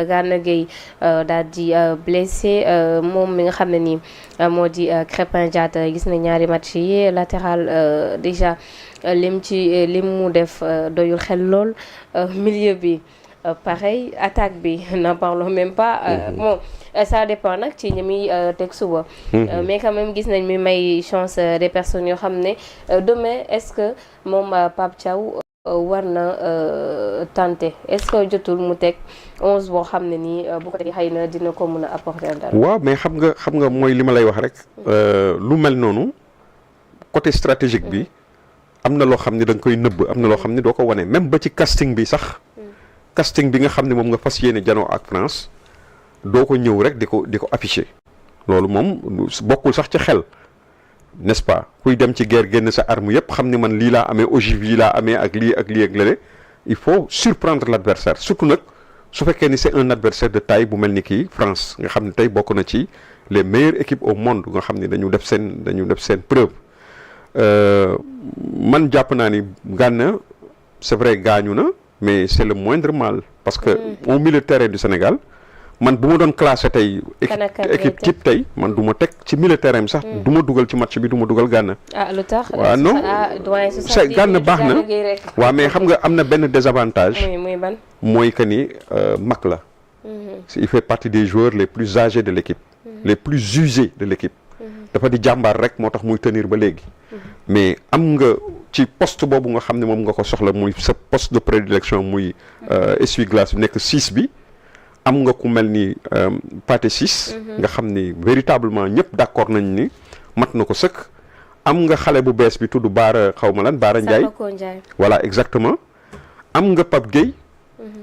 Gana Gueye daal di blessé moom mi nga xam ne nii moo di Crépin Diatta gis na ñaari match yi latéral déjà lim mu def doyul xel lool milieu bi pareil attaque bi n'en parlons même pas bon ça dépend nag ci ñi muy teg suba mais quand même gis nañ mi may chance des personnes yoo xam ne demain est-ce que moom Pape Thiaw war na tenter est-ce que jotul mu teg 11 boo xam ne nii bu ko teg xëy na dina ko mën a apporter dara. waaw mais xam nga mooy li ma lay wax rek. lu mel noonu côté stratégique bi am na loo xam ne da nga koy nëbb am na loo xam ne doo ko wane même ba ci casting bi sax. casting bi nga xam ne moom nga fas yéene janoo ak France doo ko ñëw rek di ko afficher. loolu moom bokkul sax ci xel. n'est-ce pas kuy dem ci guerre génn sa arme yëpp xam ni man lii laa amee ogive lii laa amee ak lii ak lële il faut surprendre l'adversaire surtout nag su fekkee ni c'est un adversaire de taille bu mel ni kii France nga xam ne tey bokk na ci les meilleures équipes au monde nga xam ne dañu def seen preuve man jàpp naa ni Gana c'est vrai gaañu na mais c'est le moindre mal parce que au milieu de terrain du Sénégal man bu ma doon classé tey équipe type tey man du ma teg ci milieu terrain bi sax du ma dugal ci match bi du ma dugal Gana. lu tax waaw non c'est Gana baax na waaw mais xam nga am na benn désavantage muy ban mooy que ni mag la il fait partie des joueurs les plus âgés de l'équipe les plus usés de l'équipe dafa di jàmbaar rek moo tax muy tenir ba léegi mais am nga ci poste boobu nga xam ne moom nga ko soxla muy sa poste de prédilection muy essuie-glace bi nekk 6 bi am nga ku mel ni Pathé Ciss nga xam ni véritablement ñëpp d'accord nañ ni mat na ko sëkk am nga xale bu bees bi tudd Baara xaw ma lan Baara Ndiaye voilà exactement am nga Pape Gueye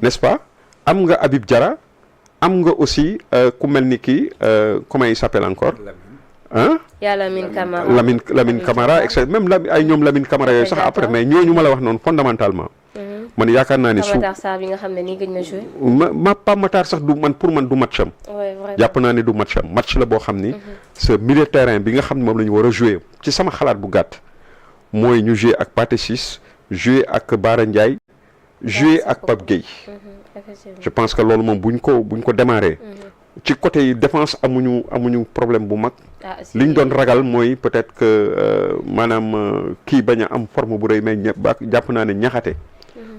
n'est-ce pas am nga Habib Diarra am nga aussi ku mel ni kii comment il s'appelle encore yaa Lamine Camara Lamine Camara etc même ay ñoom Lamine Camara yooyu sax après mais ñooñu ma la wax noonu fondamentalement man yaakaar naa ni Matar Sarr bi nga xam ne nii gëj na joué ma Pape Matar sax du man pour man du match am jàpp naa ni du match am match la boo xam ni ce milieu terrain bi nga xam ne moom la ñu war a jouer ci sama xalaat bu gàtt mooy ñu jouer ak Pathé Ciss jouer ak Bara Ndiaye jouer ak Pape Gueye je pense que loolu moom buñ ko démarrer ci côté défense amuñu problème bu mag li ñu doon ragal mooy peut-être que maanaam kii bañ a am forme bu rëy mais jàpp naa ne ñaxate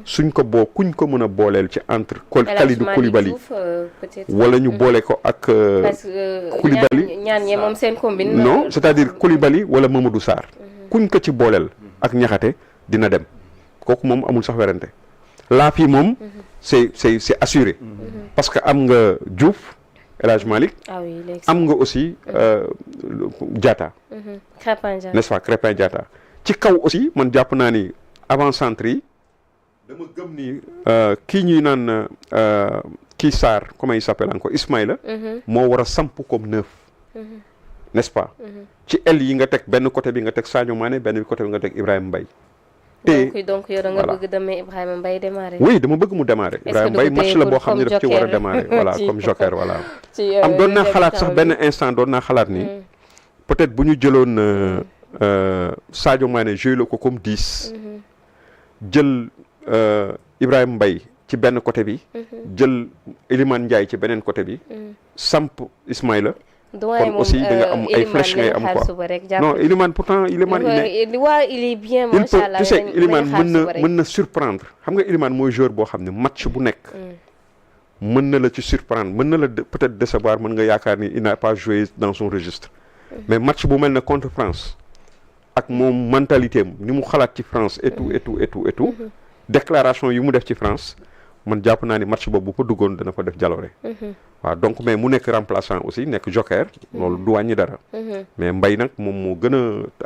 suñ ko kuñ ko mën a booleel ci entre Kalidou Koulibaly wala ñu boole ko ak Koulibaly ñaan ñe moom seen combine non c'est-à-dire Koulibaly wala Mamadou Sarr kuñ ko ci booleel ak ñaxate dina dem kooku moom amul sax werante laa fii moom c'est assuré parce que am nga Diouf El Hadj Malick am nga aussi Diatta n'est-ce pas Crépin Diatta ci kaw aussi man jàpp naa ni avant-centre yi dama gëm ni kii ñuy naan kii Sarr comment il s'appelle encore Ismaïla moo war a samp comme neuf n'est-ce pas ci aile yi nga teg benn côté bi nga teg Sadio Mané benn côté bi nga teg Ibrahima Mbaye donc yow da nga bëgg demee Ibrahima Mbaye démarrer. oui dama bëgg mu démarrer. Ibrahima Mbaye match la boo xam ne daf ci war a démarrer voilà comme joker voilà. am doon naa xalaat sax benn instant doon naa xalaat ni peut-être bu ñu jëloon Sadio Mané joué la ko comme 10. jël Ibrahima Mbaye ci benn côté bi. jël Iliman Ndiaye ci beneen côté bi. samp Ismaïla. kon aussi da nga am ay flèches ngay am quoi non Iliman pourtant Iliman il est bien machallah tu sais Iliman mën na surprendre xam nga Iliman mooy joueur boo xam ne match bu nekk mën na la ci surprendre mën na la peut-être décevoir mën nga yaakaar ni il n'a pas joué dans son registre mais match bu mel ne contre France ak moom mentalité am ni mu xalaat ci France et tout déclaration yi mu def ci France man jàpp naa ni match boobu bu fa duggoon dana fa def jaloore waaw donc mais mu nekk remplaçant aussi nekk joker loolu du wàññi dara mais Mbaye nag moom moo gën a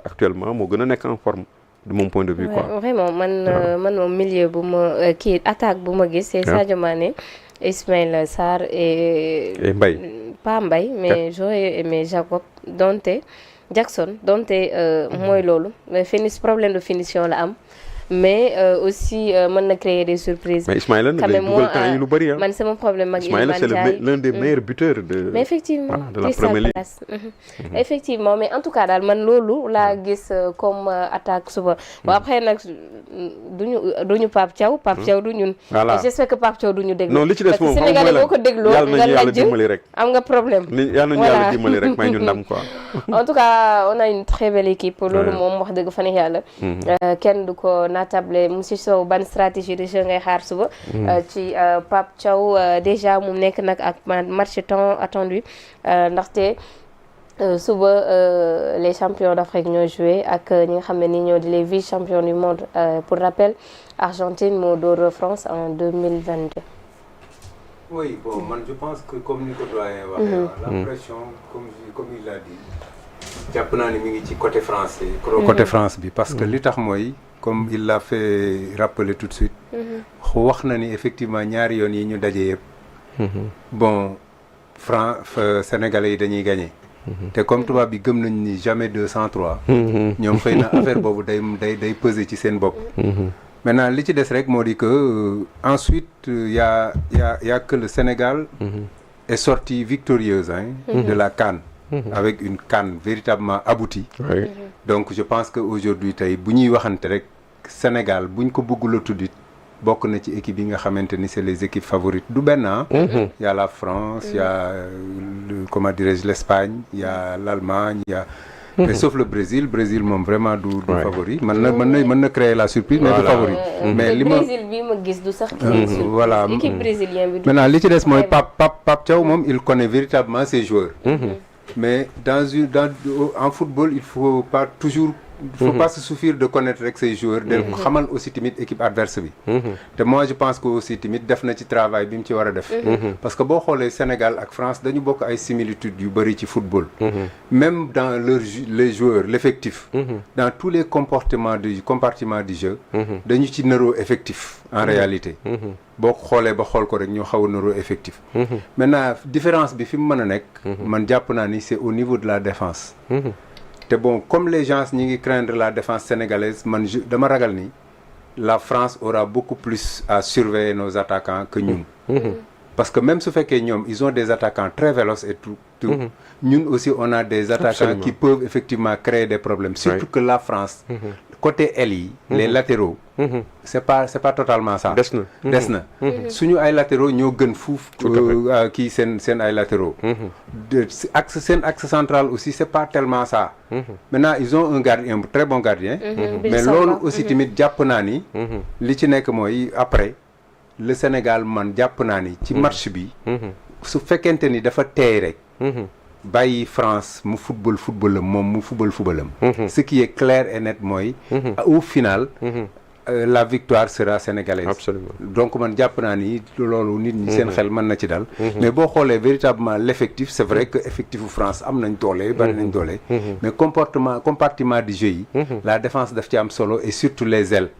actuellement moo gën a nekk en forme de mon point de vue quoi vraiment man moom milieu bu ma kii attaque bu ma gis c'est Sadio Mané Ismaïla Sarr et Mbaye pas Mbaye mais j'aurais aimé Jackson donte mooy loolu mais problème de finition la am mais aussi mën na créer des surprises. mais Ismaïla nag day dugal temps yi lu bëri man sama problème ak Ismaïla c'est l'un des meilleurs buteurs de mais effectivement de la Premier League. Effectivement mais en tout cas daal man loolu laa gis comme attaque suba bon après nag duñu Pape Thiaw du ñun. voilà j'espère que Pape Thiaw du ñu déglu. non li ci des moom Sénégalais boo ko dégloo nga yàlla dimbali rek. am nga problème. yàlla nañu yàlla dimbali rek may ñu ndam quoi. En tout cas on a une très belle équipe. loolu moom wax dëgg fa ne yàlla. kenn du ko naatable monsieur Sow ban stratégie de jeu ngay xaar suba. ci Pape Thiaw déjà mu nekk nag ak match temps attendu ndaxte. suba les champions d'Afrique ñoo joué ak ñi nga xam ne ni ñoo di les vice champions du monde pour rappel Argentine moo dóor France en 2022. Oui, bon, man je pense que comme ni ko doyen waxee la pression comme il l'a dit jàpp naa ni mi ngi ci côté français côté France bi parce que li tax mooy comme il l'a fait rappeler tout de suite wax na ni effectivement ñaari yoon yi ñu daje yëpp bon Sénégalais yi dañuy gagné te comme tubaab bi gëm nañ ni jamais 203 ñoom xëy na affaire boobu day peser ci seen bopp maintenant li ci des rek moo di que ensuite y a que le Sénégal est sorti victorieuse de la CAN avec une CAN véritablement aboutie donc je pense que aujourd'hui tey bu ñuy waxante rek Sénégal buñ ko bëggul a tuddit bokk na ci équipe yi nga xamante ni c'est les équipes favorites du benn y a la France y a comment dirais-je l'Espagne y a l'Allemagne y a mais sauf le Brésil moom vraiment du favori mën na créer la surprise mais du favori mais li ma Brésil bi ma gis du sax voilà équipe brésilienne bi maintenant li ci des mooy Pape Thiaw moom il connaît véritablement ses joueurs mais en football il faut pas se suffire de connaître rek ses joueurs de xamal aussi tamit équipe adverse bi te moi je pense que aussi tamit def na ci travail bi mu ci war a def parce que boo xoolee Sénégal ak France dañu bokk ay similitudes yu bëri ci football même dans les joueurs l'effectif dans tous les compartiments du jeu dañu ci naroo effectif en réalité boo xoolee ba xool ko rek ñoo xaw a naroo effectif maintenant différence bi fi mu mën a nekk man jàpp naa ni c'est au niveau de la défense te bon comme les gens ñi ngi craindre la défense sénégalaise man dama ragal ni la France aura beaucoup plus à surveiller nos attaquants que ñun parce que même su fekkee ñoom ils ont des attaquants très véloces et tout ñun aussi on a des attaquants qui peuvent effectivement créer des problèmes surtout que la France côté aile yi les latéraux c'est pas totalement ça des na suñu ay latéraux ñoo gën fuuf kii seen ay latéraux seen axe central aussi c'est pas tellement ça maintenant ils ont un très bon gardien mais loolu aussi tamit jàpp naa ni li ci nekk mooy après le Sénégal man jàpp naa ni ci match bi su fekkente ni dafa teey rek bàyyi France mu footballam moom mu footballam ce qui est clair et net mooy au final la victoire sera sénégalaise. Absolument. Donc man jàpp naa ni loolu nit ñi seen xel mën na ci dal mais boo xoolee véritablement l'effectif c'est vrai que effectifu France am nañ doole bari nañ doole mais compartiment du jeu yi la défense daf ci am solo et surtout les ailes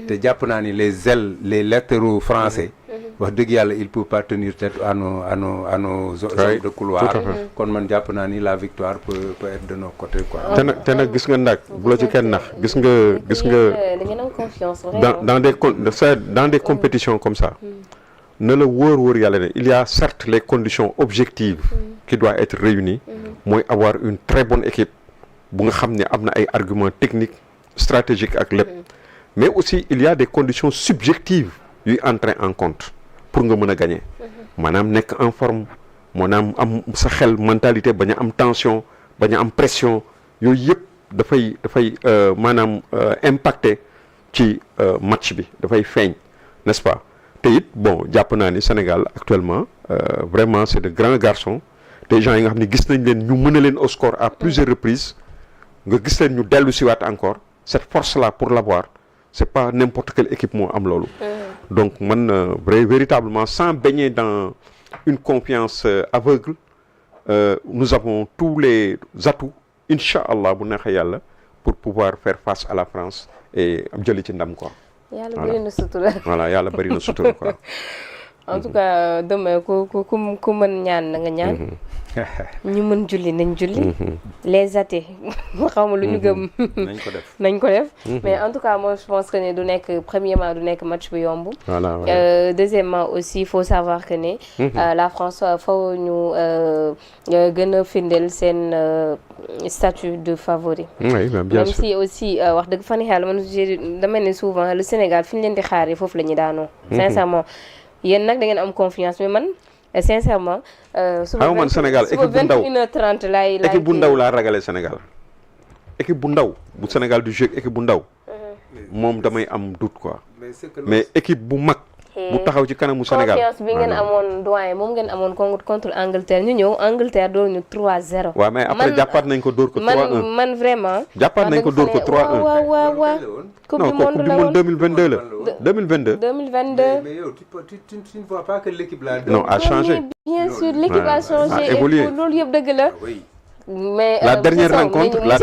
te jàpp naa ni les latéraux français wax dëgg yàlla il peut pas tenir tête à nos zones de couloir kon man jàpp naa ni la victoire peut être de nos côtés quoi. te nag gis nga nag bu la ci kenn nax gis nga da ngeen am confiance dans des compétitions comme ça ne la wóor yàlla ne il y a certes les conditions objectives qui doivent être réunies mooy avoir une très bonne équipe bu nga xam ne am na ay arguments techniques stratégiques ak lépp mais aussi il y a des conditions subjectives yuy entrer en compte pour nga mën a gagner maanaam nekk en forme maanaam am sa xel mentalité bañ a am tension bañ a am pression yooyu yëpp dafay maanaam impacter ci match bi dafay feeñ n'est-ce pas te it bon jàpp naa ni Sénégal actuellement vraiment c'est de grands garçons des gens yi nga xam ne gis nañ leen ñu mën a leen au score à plusieurs reprises nga gis leen ñu dellu siwaat encore cette force-là pour l'avoir c'est pas n'importe quelle équipe moo am loolu donc man véritablement sans baigner dans une confiance aveugle nous avons tous les atouts inch'Allah bu neexee yàlla pour pouvoir faire face à la France et am jëli ci ndam quoi. yàlla bëri na sutura. voilà yàlla bëri na sutura quoi. en tout cas demain ku mën ñaan na nga ñaan. ñu mën julli nañ julli. les athées xaw ma lu ñu gëm. nañ ko def nañ ko def. mais en tout cas moi je pense que ne du nekk premièrement du nekk match bu yomb. voilà deuxièmement aussi il faut savoir que ne. la France faw ñu gën a firndeel seen statut de favori. oui bien même sûr si aussi wax dëgg fan yàlla man dama ne souvent le Sénégal fi ñu leen di xaaree foofu la ñu daanoo. sincèrement yéen nag da ngeen am confiance mais man. sincèrement. suba man Sénégal équipe bu ndaw 21h30 laay équipe bu ndaw laa ragalee Sénégal. équipe bu ndaw bu Sénégal du jeu équipe bu ndaw. moom damay am doute quoi. mais équipe bu mag. bu taxaw ci kanamu Sénégal confiance bi ngeen amoon doyen moom ngeen amoon contre Angleterre ñu ñëw Angleterre door ñu 3-0. waaw mais après jàppaat nañ ko dóor ko 3-1 man vraiment. jàppaat nañ ko dóor ko 3-1 waaw. coupe du monde la woon 2022 la. 2022. mais yow tu ne vois pas que l'équipe là. non a changé. bien sûr l'équipe a changé. évolué et loolu yëpp dëgg la. mais la dernière rencontre on l'a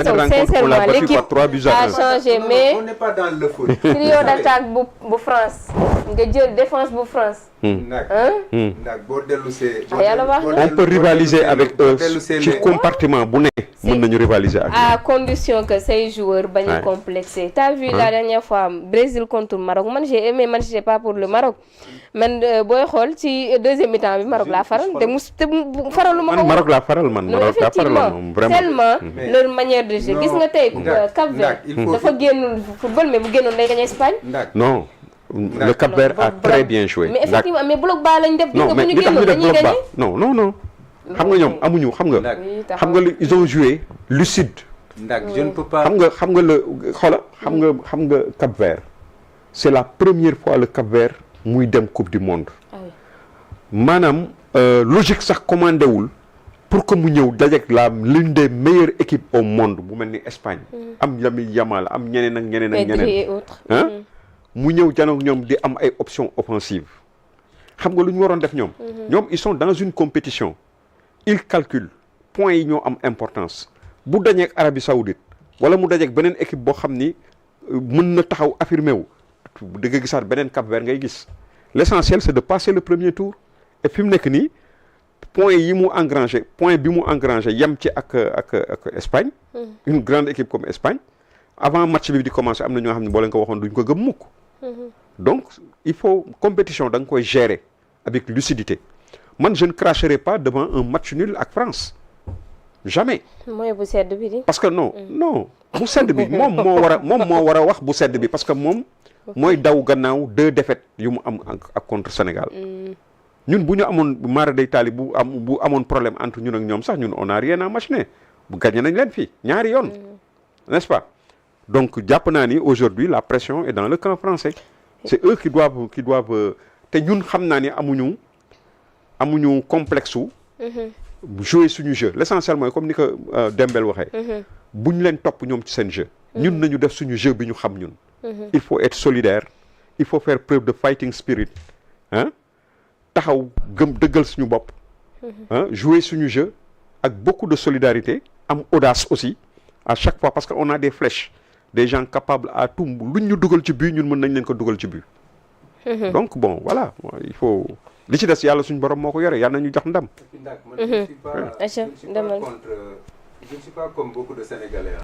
battu par 3-1. a changé mais on n'est pas dans l'euphorie. trio d'attaque bu France nga jël défense bu France. ndax boo dellu see. yàlla wax na on peut rivaliser avec eux ci compartiment bu ne. mën nañu rivaliser ak à condition que say joueurs bañ a complexé. t'as vu la dernière fois Brésil contre Maroc man j'ai aimé man j'étais pas pour le Maroc man booy xool ci deuxième mi-temps bi Maroc laa faral te faraluma ko. man Maroc laa faral man Maroc laa faral moom vraiment tellement leur manière de jeu gis nga tey Cap-Vert dafa génnul football mais bu génnoon day gagné Espagne. non le Cap-Vert a très bien joué. mais effectivement mais bloc bas lañ def. non mais li tax ñu def bloc bas non xam nga ñoom amuñu xam nga ils ont joué lucide. je ne peux pas. xam nga le xoola xam nga Cap-Vert c'est la première fois le Cap-Vert muy dem coupe du monde. maanaam logique sax commandé wul pour que mu ñëw dajeek l'une des meilleures équipes au monde bu mel ni Espagne. am Lamine Yamal am ñeneen ak ñeneen. mu ñëw janoog ñoom di am ay options offensives xam nga lu ñu waroon def ñoom. ñoom ils sont dans une compétition. ils calculent points yi ñoo am importance bu dajeek Arabie Saoudite wala mu dajeek beneen équipe boo xam ni mën na taxaw affirmé wu da nga gisaat beneen Cap-Vert ngay gis l'essentiel c'est de passer le premier tour et fi mu nekk nii point bi mu engrangé yem ci ak Espagne. une grande équipe comme Espagne avant match bi di commencer am na ñoo xam ne boo leen ko waxoon duñ ko gëm mukk. donc il faut compétition da nga koy gérer avec lucidité man je ne cracherai pas devant un match nul ak France jamais. mooy bu sedd bi di. parce que non bu sedd bi moom moo war a wax bu sedd bi parce que moom mooy daw gannaaw 2 défaites yu mu am ak contre Sénégal. ñun bu ñu amoon mara day taali bu amoon problème entre ñun ak ñoom sax ñun on a rien à machiner bu gagné nañ leen fii ñaari yoon. n'est-ce pas donc jàpp naa ni aujourd'hui la pression est dans le camp français. c'est eux qui doivent te ñun xam naa ni amuñu complexe su jouer suñu jeu l'essentiel mooy comme ni ko Dembel waxee buñ leen topp ñoom ci seen jeu ñun nañu def suñu jeu bi ñu xam ñun il faut être solidaire il faut faire preuve de fighting spirit taxaw dëggal suñu bopp jouer suñu jeu ak beaucoup de solidarité am audace aussi à chaque fois parce que on a des flèches des gens capables à tout luñ ñu dugal ci but ñun mën nañ leen ko dugal ci but donc bon voilà il faut li ci des yàlla suñu borom moo ko yore yàlla nañu jox ndam. je ne suis pas contre, je ne suis pas comme beaucoup de Sénégalais.